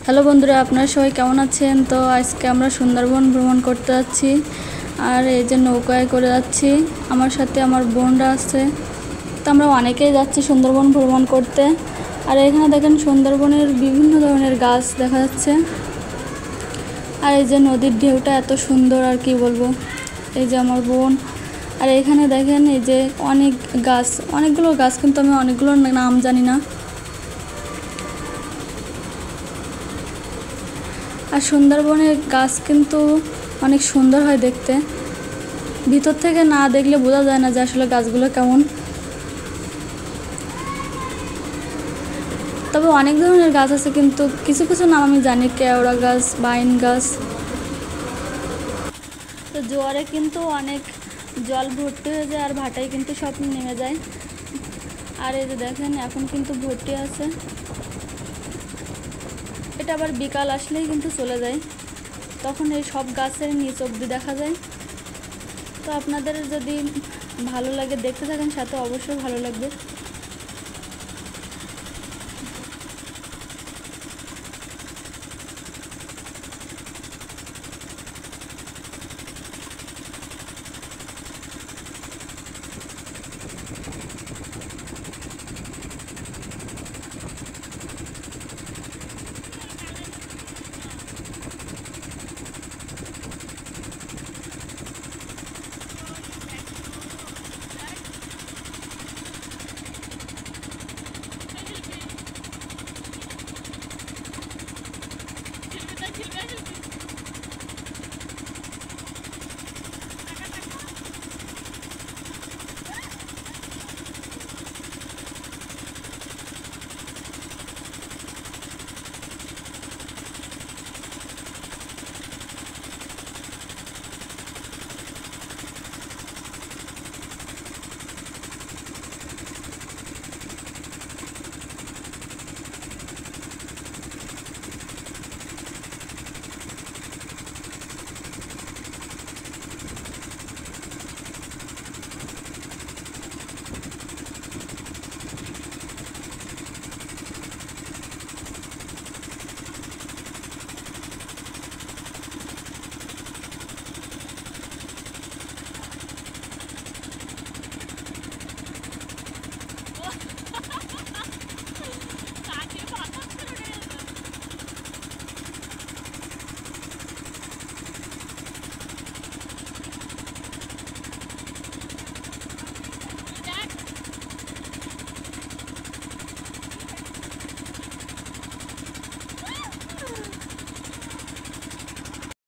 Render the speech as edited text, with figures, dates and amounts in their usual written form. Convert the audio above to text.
Hello বন্ধুরা, আপনারা সবাই কেমন আছেন? তো আজকে আমরা সুন্দরবন ভ্রমণ করতে যাচ্ছি। আর এই যে নৌকায় করে যাচ্ছি, আমার সাথে আমার বোনরা আছে। তো আমরা অনেকেই যাচ্ছি সুন্দরবন ভ্রমণ করতে। আর এখানে দেখেন সুন্দরবনের বিভিন্ন ধরনের গাছ দেখা যাচ্ছে। আর এই যে নদীর ঢেউটা এত সুন্দর, আর কি বলবো। এই যে আমার বোন। আর এখানে দেখেন এই যে অনেক গাছ, অনেকগুলো গাছ, কিন্তু আমি অনেকগুলোর নাম জানি না। আর সুন্দরবনের গাছ কিন্তু অনেক সুন্দর হয় দেখতে, ভিতর থেকে না দেখলে বোঝা যায় না যে আসলে গাছগুলো কেমন। তবে অনেক ধরনের গাছ আছে, কিন্তু কিছু কিছু নাম আমি জানি, কেওড়া গাছ, বাইন গাছ। তো জোয়ারে কিন্তু অনেক জল ভর্তি হয়ে যায়, আর ভাটায় কিন্তু সব নেমে যায়। আর এই যে দেখেন এখন কিন্তু ভর্তি আছে, এটা আবার বিকাল আসলেই কিন্তু চলে যায়, তখন এই সব গাছের নিচ অব্দি দেখা যায়। তো আপনাদের যদি ভালো লাগে দেখতে থাকেন, সাথে অবশ্যই ভালো লাগবে।